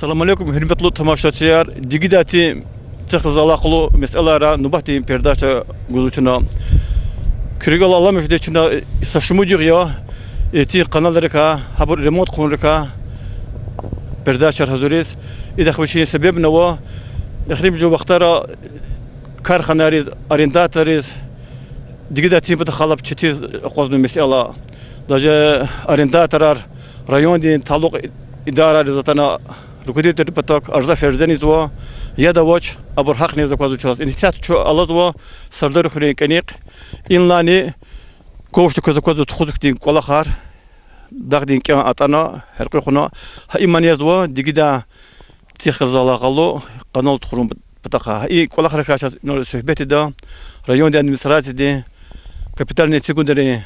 Assalamu alaikum, hürmetli tamaşaçılar. Digidati tıkızalaklı meselelara nubahti perdaşa guzuçuna. Kirigal Allah müjdeçina saşımı diyor ya. Eti kanalları ka, haber remont konulu ka. Perdaşar hazırız. İde xwişin sebep ne var? İxrim jo vaxtara karxanariz, arrendatariz. Digidati bıtıxalap çetiz qoznu mesele. Daja arrendatarar rayon din taluk idare zatana rukudet patak arza ferzeniz wa ya da watch abur haq ne zakwazu chas inisiat cho alazwa sardar khune kanik inlani koştu zakwazu tkuzuk din qolaxar dagdin kan atana herqi khuna ha iman yazwa digida tixzala qallo qanal txurum pataqa i qolaxar kaças no sohbeti da rayon administratsiya de капитальный секундарный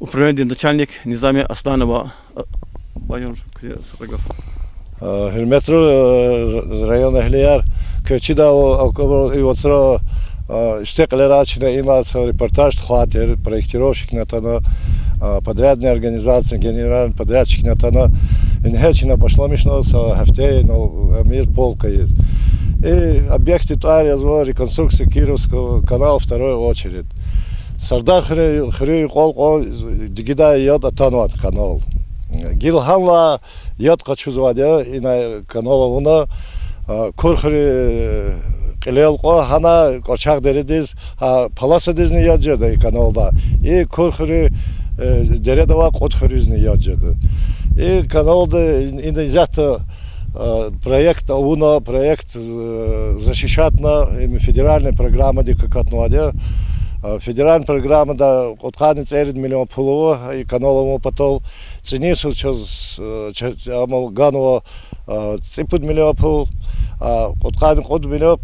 управление начальник Низами Асланова Bayur Sıragaf. Hürmetli rayon ehliler köçida o sıra истеклера açına имается репортаж хватер проектировщик на тана подрядная организация генеральный подрядчик на тана инхечина пошла мишно с хафте но мир полка есть и объекты тария реконструкция Кировского канала второй очередь Сардар хри қол дигида яд атанват канал. Гилханла яд қачузвадя ина каналуна курхри қилел қо хана қочақ дередиз паласа дизни яджада каналда. И курхри дередава қотхризни яджада. И каналда ина изята проект ауна проект защищать на федеральная программа дикакатнвадя. Федеральная программа да отканы церит миллион пулова и каналому потол ценису через амалганова ципут миллион пул отканы ход миллион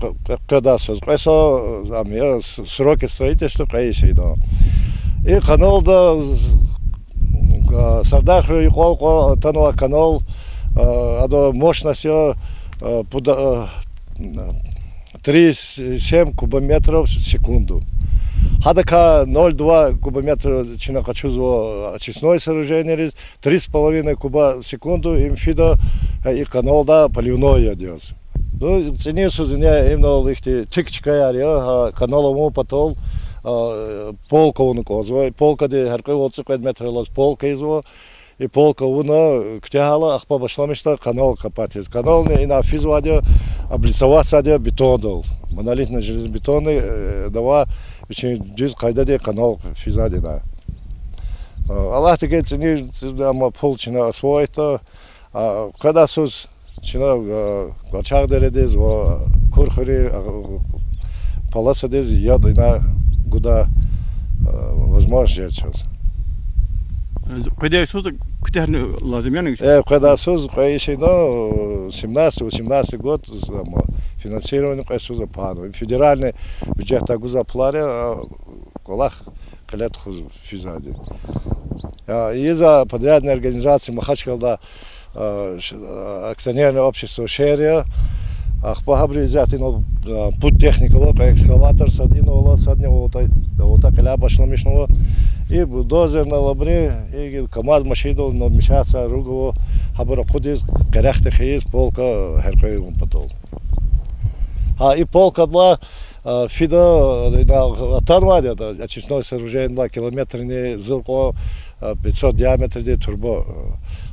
когда созгайсо амия сроки строительства кайши да и канал да сардах и холко танова канал адо мощностью 3,7 кубометров в секунду. Хадака 0,2 кубометра чинакачузо очистное сооружение, 3,5 куба в секунду, имфида и каналда поливное идет. Ну, цене сузыня именно их тикчика ярия, каналому потол полка он козва, полка де харкой 25 метров лаз полка изво, и полка уна ктяла, ахпа башламишта канал копать. Канал не на физваде облицоваться де бетон дал, монолитный железобетонный дава. Очень düz kayda kanal fizadina. Allah teke цени ama pol çina asfalta. Kada söz çina kaçak derediz ve kurkhuri palasa dez ya da na куда возможно сейчас. Когда söz куда lazım yani? Когда söz еще на 17-18 год финансирование кайсуза пану. Федеральный бюджет тагуза пларе колах калет хуз физади. Из-за подрядной организации Махачкалда акционерное общество Шерия ахпахабри взятый путь техникова экскаватор садинового саднего вот так ля башламишного и бульдозер на лабре и КамАЗ машина но мешаться ругово хабара худис керехте хиз полка herkey он потол. И полка для фида оторвали очистное сооружение 2 километра не зурко 500 диаметр де турбо.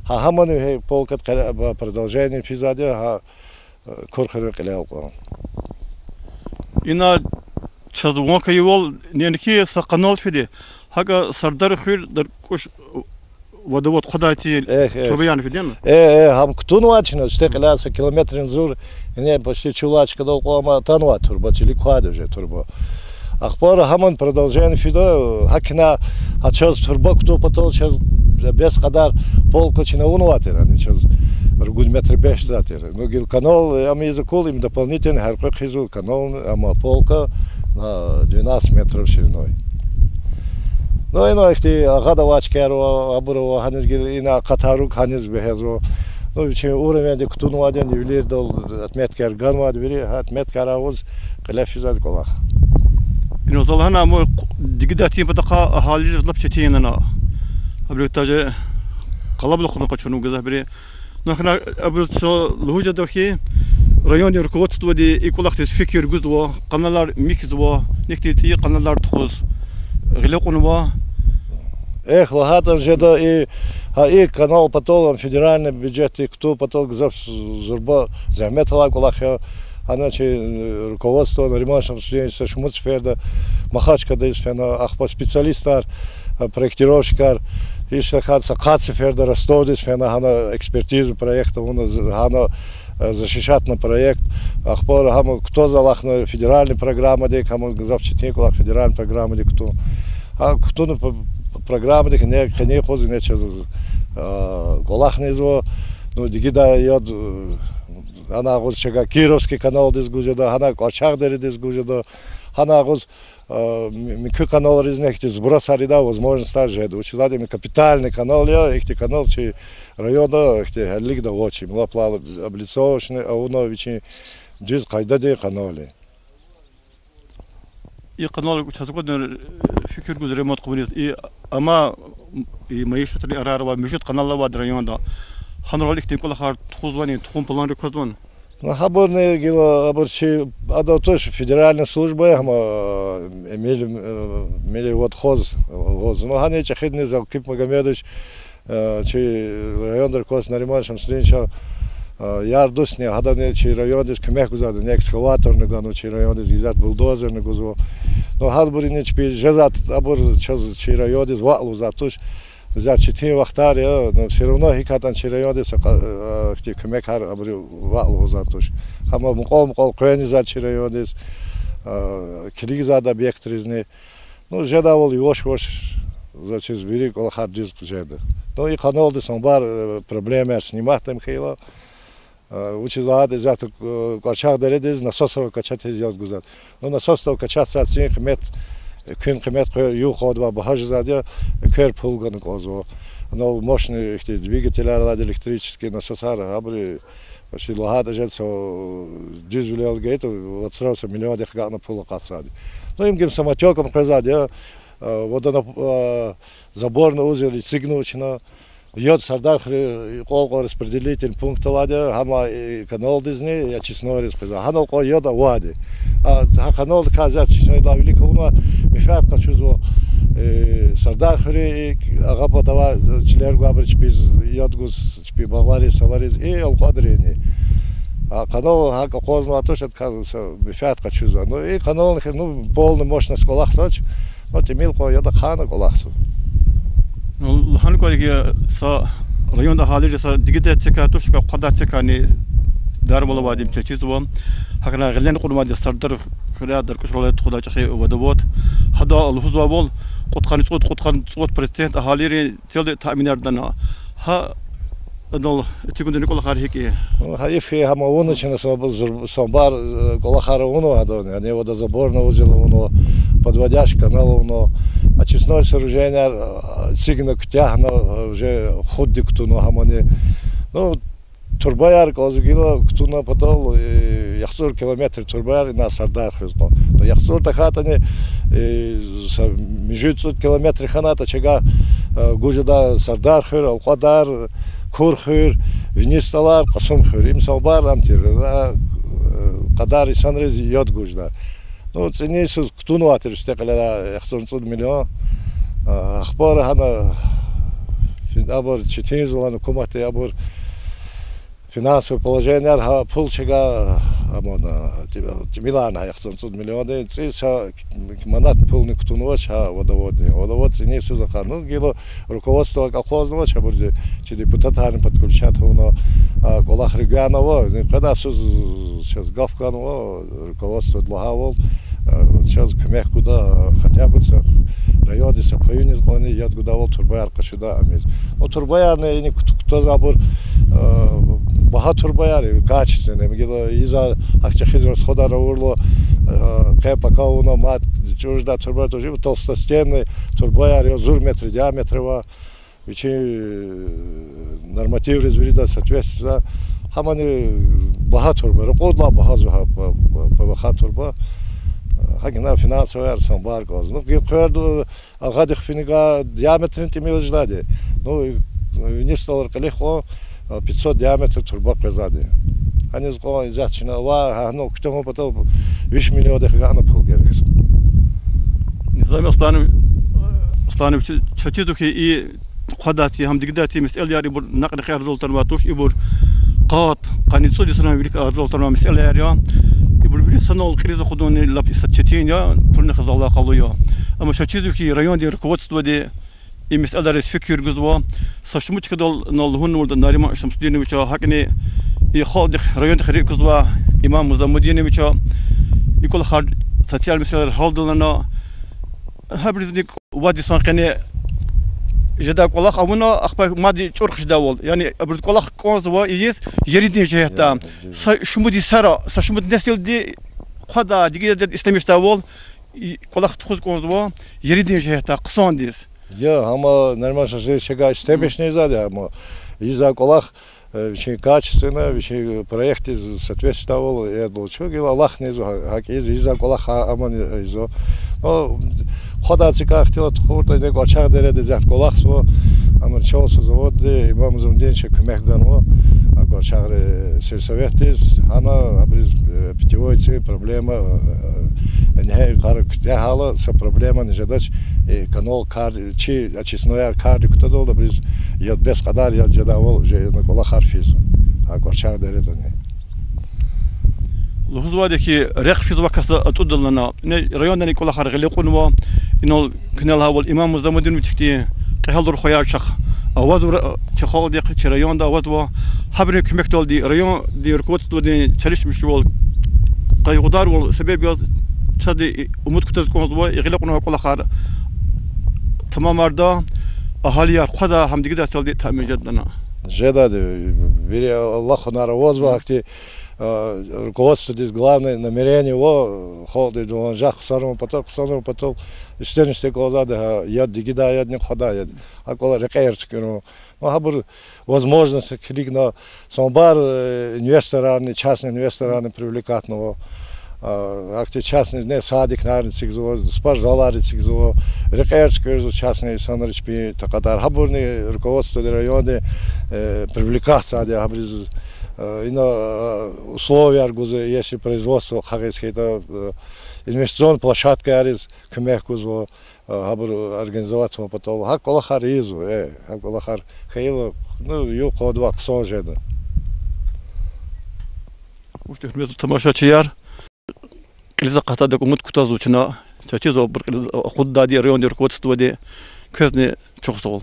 Хаманы полка продолжение физаде курхары килелко. Ина чазвонка йол ненки саканал фиде. Хага сардар хир дар куш водовод ходати турбиян фиден. Хам ктунвачно стекласа километрин зур не почти чулачка долкома танва турба чили кваде уже турба. Ахпара хаман продолжение фидо хакина ачаз турба кто потол час без кадар полка чина унватер они час ругуль метр 5 затер. Ну гил канал ами закол им дополнительно харкой хизу канал ама полка на 12 метров шириной. Ну и ну ихти гадавачкеро абуро ханыз гил ина катарук ханыз бехезо. Ну чем уровень де ктунваден ювелир дол отметкер ганвад бери отметкер ауз калафизад колах. إنه ظلنا مو دقيقتين بدقة حالي جذب شتين أنا. أبريت تاج قلب لخنا قشنو جذب بري Нахна абрутсо лужа дахи районный руководство и кулахтес фикер гузво каналар микзво нехти каналар тхоз гилокунва. Эх, лагатам жеда и канал потом федеральный бюджет и кто потом зурба заметила кулахя, она че руководство на ремонтном студенчестве Шмуцферда, Махачка десфена, ахпа специалистар, проектировщикар, еще Кацеферда Ростов десфена, она экспертизу проекта, она защищать на проект, ахпа кто залах на федеральной программе, де кому завчетник кулах федеральной программе, де кто, а кто на программы, не ходят, не через Голах не зво, ну дигида яд, она год чега Кировский канал дис гужеда, она Кочагдери дис гужеда, она год микро канал резнехти сброс арида возможность стажет, учитывая ми капитальный канал я, ихти канал чи района, ихти лигда очи, мла плава облицовочный, а уно вичи дис кайда де канале. И канал участковый фикер гуз ремонт кубрис и ама и маишут ли арарва мижут каналла в районе ханролик тем колахар тхузвани тхум план рекозван. На хаборные гила аборчи ада тоже федеральная служба ама мели вот хоз, но хане чахидный зал Кип Магомедович чи район рекоз на ремонтом слинча ярдусни хадане чи район дис кемех гузаду не экскаватор не гану чи район дис гизат булдозер не гузво. Но хадбури не чпи жезат абор чи район дис валу затуш за четыре вахтаря, но все равно хикатан чи район дис хти кемех хар абори валу затуш. Хама мукол коени за чи район дис киргизад объект резни. Ну жеда вол yosh за чиз бери кол хар дис жеда. Но и канал дис бар проблемы снимать там хила. Учитывая это, качать деревья, насосов качать делать гузат. Но насосов качать сацин хмет, кин хмет юход ва бахаж задя, кер пулган козо. Но мощные их двигатели электрические насосары, абри почти лагада жет со дизель гейт, вот сразу миллион дехгат на пула кацади. Но им гим самотеком казади, вот она заборно узели цигнучина. Йод сардар колко распределитель пункта ладя, хама канал дизни, я честно рассказал. Ханал ко йода вади. А канал казать, что да велика уна мифат качузо сардар хри агапа дава члер габрич без йодгус чпи Бавария салариз и алкадрени. А канал хака козно атош отказывался мифат качузо. Ну и канал ну полная мощность колахсач. Вот имел ко йода хана колахсу. Ну, ханкоги са районда халиже са дигидет цекатуш ка кадатекани дарбала вадим чечизвам хакна гылен курмади сардар хыра даркушолет худа чахи вадавот хада алхузва бол куткан президент халире целде таминардана ха адал тигунден кола хархики хаифи хама воночна собар кола харуно адон не вода заборно ужило подводящ канал но очистное сооружение сигнал тягна уже ходит кто но хамане ну турбаяр козгило кто на потол яхсур километр турбаяр на сардар хризно но яхсур тахатане межут километр ханата чега гужда сардар хыр алқадар курхыр винисталар қасым хыр им салбар амтир қадар исанрез йод гужда ну ценисус кто ну атир стекала яхсур 100 миллион ахбар хана абор четинзлан комате абор финансовое положение пулчега амона тимилана яхсон 100 миллионов циса манат полный ктунвач водовод ценису за ну гило руководство колхозного чабурди чи депутатарны подключат уно колах регионова когда сейчас гавканово руководство длагавол сейчас кемех куда хотя бы районы сапаюни згони яд гудавол турбаяр кашида амиз но турбаяр не кто забор баха турбаяр качественный мгила иза акчахидрос хода равурло пока уно мат чужда турбаяр тоже толстостенный турбаяр зур метр диаметрова вичи норматив развида соответственно хамани баха турбаяр кодла баха зуха баха турба хагина финансовый арсамбар коз ну герду агадих финига диаметрин тимил ждаде ну не стал легко 500 диаметр труба казады. Они сказали, зачем ва, ну кто мы потом 20 миллионов гана полгерекс. نظام أصلاً شتيتوك إيه قاداتي هم دقداتي مسألة ياري بور نقد خير دولتر ما توش يبور قات قاني تصدي سنة ويلك دولتر ما مسألة ياري يبور بيجي سنة القريضة خدوني لابي ستشتين يا فرن خزالة قالوا أما شتيتوك ريون دي ركوات ستودي إيه مسألة رئيس فكر جزوا سشموش كدول نالهون ولد نارما شمس ديني وشا هكني يخالد ريون خريج جزوا إمام مزامديني وشا يقول خارج سوسيال مسألة هالدلنا هبرزنيك وادي سانقني جدا كلاخ أبونا أخبار مادي شرخش داول يعني أبرد كلاخ كونز ويجيس يريدني جهتا شمودي سرا سشمود نسل دي خدا دقيقة استمش داول كلاخ تخوز كونز يريدني جهتا قصان ديس يا هما نرماش شيء استمش نيزاده هما из-за колах очень качественно, очень проекты соответствовал, я думал, что Аллах не из-за колаха аман из-за, но хода циках тела тухурта не гачах дереде зат колах сво, амарчал со заводы, имам замденчик мехганво, а гачах сельсоветис, она абриз питьевой проблема, не гарк тяхала, со проблема не ждать канал кар, чи очистной кар, кто долго абриз я без кадар я ждавал, же на колах арфиз, а гачах дереде не. لحظة ريق في وقت أتودل لنا ريون دني كل خارج اللي قنوا إنه كنا لها والإمام مزامدين وتشتي قهال الخيار شخ أوازو شخال ديك ريون دا أوازو حبرني كمكتول دي ريون دي ركوت دي تشلش مشوال قيقدار والسبب يا شدي أمود كتير كونزوا يغلق قنوا كل خار تمام مردا أهالي قدا هم دي كده سالدي تأمين جدنا جدا بيري الله خنار أوازو هكتي руководство здесь главное намерение его ходы до жах саром потом истинности глаза я дигида я не хода а кола рекерт ну хабур возможность кликна самбар инвесторы частные инвесторы привлекательного акте частный не садик нарцик зо спортзалары цикзо рекерт козо частные санричпи такадар хабурный руководство района привлекаться я хабриз ино условия аргузы если производство хагеске это инвестиционная площадка арис кемехкузо хабур организовать потом хак колахар изу хак колахар хейло ну ю кодва ксожеда уж ты хмет тамашачияр كل قطع دك ومت كتازو شنا تشيزو خد دادي ريون دير كوت ستودي كذني شخصول